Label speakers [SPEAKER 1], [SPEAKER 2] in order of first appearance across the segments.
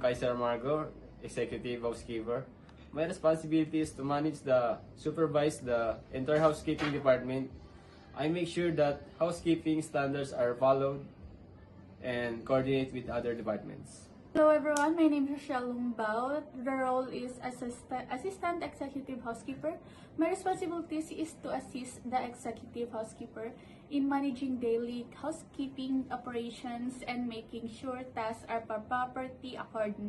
[SPEAKER 1] Kaiser Margo, Executive Housekeeper. My responsibility is to supervise the entire housekeeping department. I make sure that housekeeping standards are followed and coordinate with other departments.
[SPEAKER 2] Hello everyone, my name is Rochelle Humbao. The role is Assistant Executive Housekeeper. My responsibilities is to assist the Executive Housekeeper in managing daily housekeeping operations and making sure tasks are properly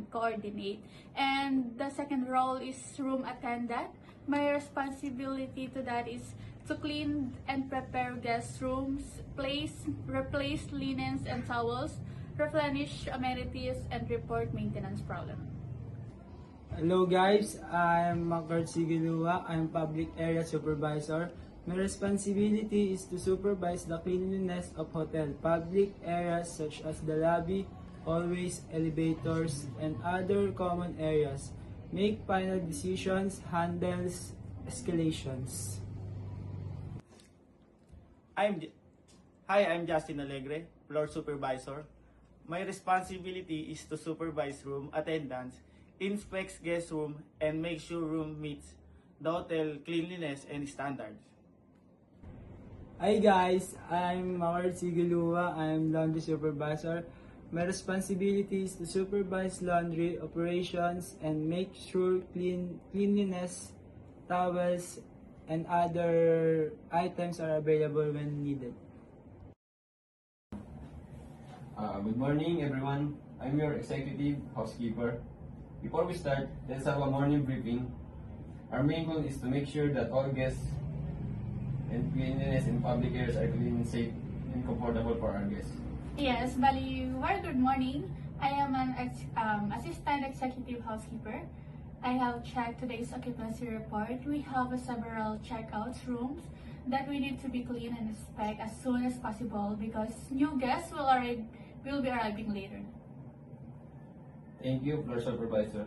[SPEAKER 2] coordinate. And the second role is Room Attendant. My responsibility to that is to clean and prepare guest rooms, replace linens and towels, replenish amenities, and report maintenance problem.
[SPEAKER 3] Hello guys, I'm Makard Sigilua. I'm Public Area Supervisor. My responsibility is to supervise the cleanliness of hotel public areas such as the lobby, hallways, elevators, and other common areas. Make final decisions, handles escalations.
[SPEAKER 4] I'm Justin Alegre, Floor Supervisor. My responsibility is to supervise room attendants, inspect guest room, and make sure room meets the hotel cleanliness and standards.
[SPEAKER 3] Hi guys, I'm Makard Sigilua. I'm Laundry Supervisor. My responsibility is to supervise laundry operations and make sure cleanliness, towels, and other items are available when needed.
[SPEAKER 1] Good morning, everyone. I'm your Executive Housekeeper. Before we start, let's have a morning briefing. Our main goal is to make sure that all guests and cleanliness in public areas are clean, safe, and comfortable for our guests.
[SPEAKER 2] Yes, Bali, very good morning. I am an Assistant Executive Housekeeper. I have checked today's occupancy report. We have several checkouts rooms that we need to be clean and inspect as soon as possible because new guests will be arriving later.
[SPEAKER 1] Thank you, Floor Supervisor.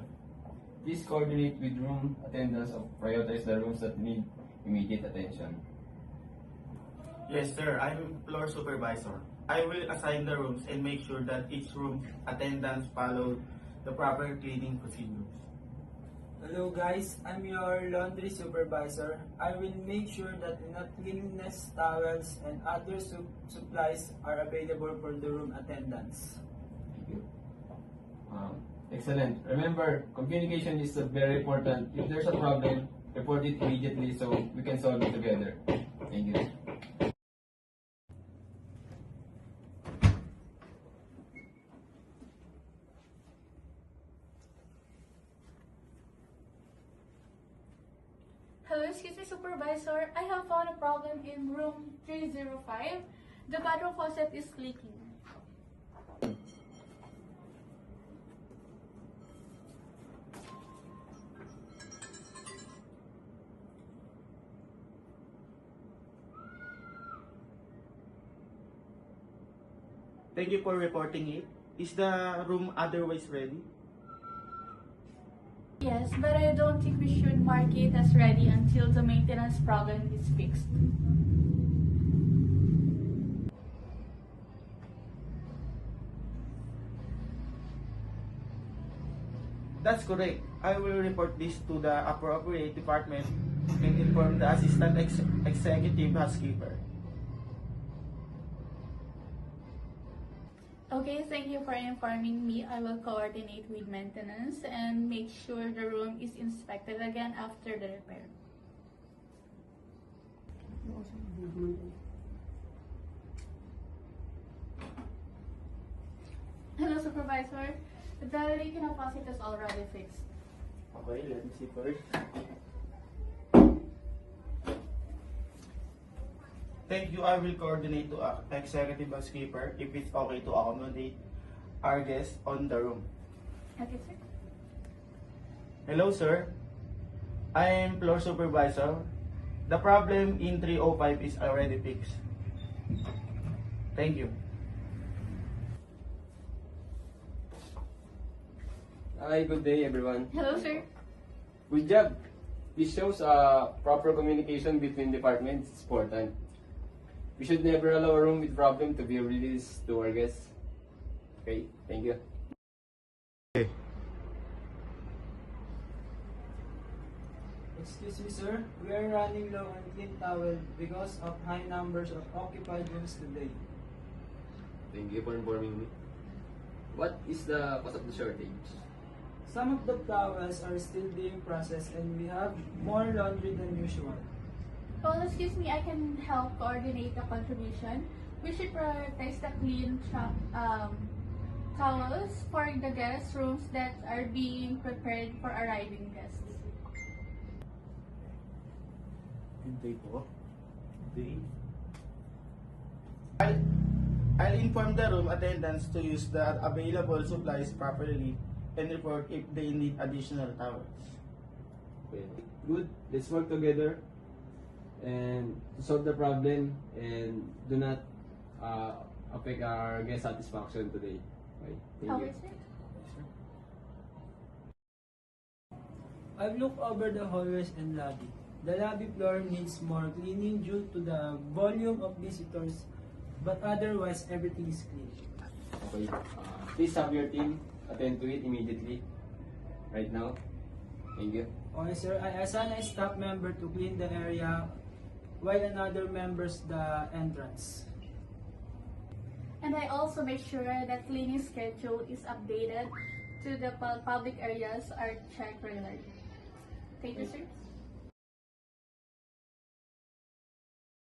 [SPEAKER 1] Please coordinate with room attendants to prioritize the rooms that need immediate attention.
[SPEAKER 4] Yes, sir. I'm Floor Supervisor. I will assign the rooms and make sure that each room attendants follow the proper cleaning procedures.
[SPEAKER 3] Hello guys, I'm your Laundry Supervisor. I will make sure that enough cleanliness, towels, and other supplies are available for the room attendants.
[SPEAKER 1] Thank you. Excellent. Remember, communication is very important. If there's a problem, report it immediately so we can solve it together. Thank you.
[SPEAKER 2] Hello, excuse me, Supervisor. I have found a problem in room 305. The bathroom faucet is leaking.
[SPEAKER 4] Thank you for reporting it. Is the room otherwise ready?
[SPEAKER 2] Yes, but I don't think we should mark it as ready until the maintenance problem is fixed.
[SPEAKER 4] That's correct. I will report this to the appropriate department and inform the Assistant Executive Housekeeper.
[SPEAKER 2] Okay, thank you for informing me. I will coordinate with maintenance and make sure the room is inspected again after the repair. Hello, Supervisor. The leak in the faucet is already fixed.
[SPEAKER 4] Okay, let me see first. Thank you. I will coordinate to Executive Housekeeper if it's okay to accommodate our guests on the room.
[SPEAKER 2] Okay, sir.
[SPEAKER 4] Hello, sir. I am Floor Supervisor. The problem in 305 is already fixed. Thank you.
[SPEAKER 1] Hi, good day, everyone.
[SPEAKER 2] Hello, sir.
[SPEAKER 1] Good job. This shows proper communication between departments. It's important. We should never allow a room with problem to be released to our guests. Okay, thank you.
[SPEAKER 3] Excuse me, sir. We are running low on clean towel because of high numbers of occupied rooms today.
[SPEAKER 1] Thank you for informing me. What is the cause of the shortage?
[SPEAKER 3] Some of the towels are still being processed and we have more laundry than usual.
[SPEAKER 2] Well, excuse me, I can help coordinate the contribution. We should prioritize the towels for the guest rooms that are being prepared for arriving guests.
[SPEAKER 4] Good day po. Day. I'll inform the room attendants to use the available supplies properly and report if they need additional towels.
[SPEAKER 1] Okay. Good. Let's work together and to solve the problem and do not affect our guest satisfaction today. Okay. Thank you.
[SPEAKER 2] Okay, sir.
[SPEAKER 3] I've looked over the hallways and lobby. The lobby floor needs more cleaning due to the volume of visitors, but otherwise everything is clean.
[SPEAKER 1] Okay. Please have your team attend to it immediately. Right now. Thank you.
[SPEAKER 3] Okay, sir. I assign a staff member to clean the area while another members the entrance.
[SPEAKER 2] And I also make sure that cleaning schedule is updated to the public areas are checked regularly. Thank you, sir.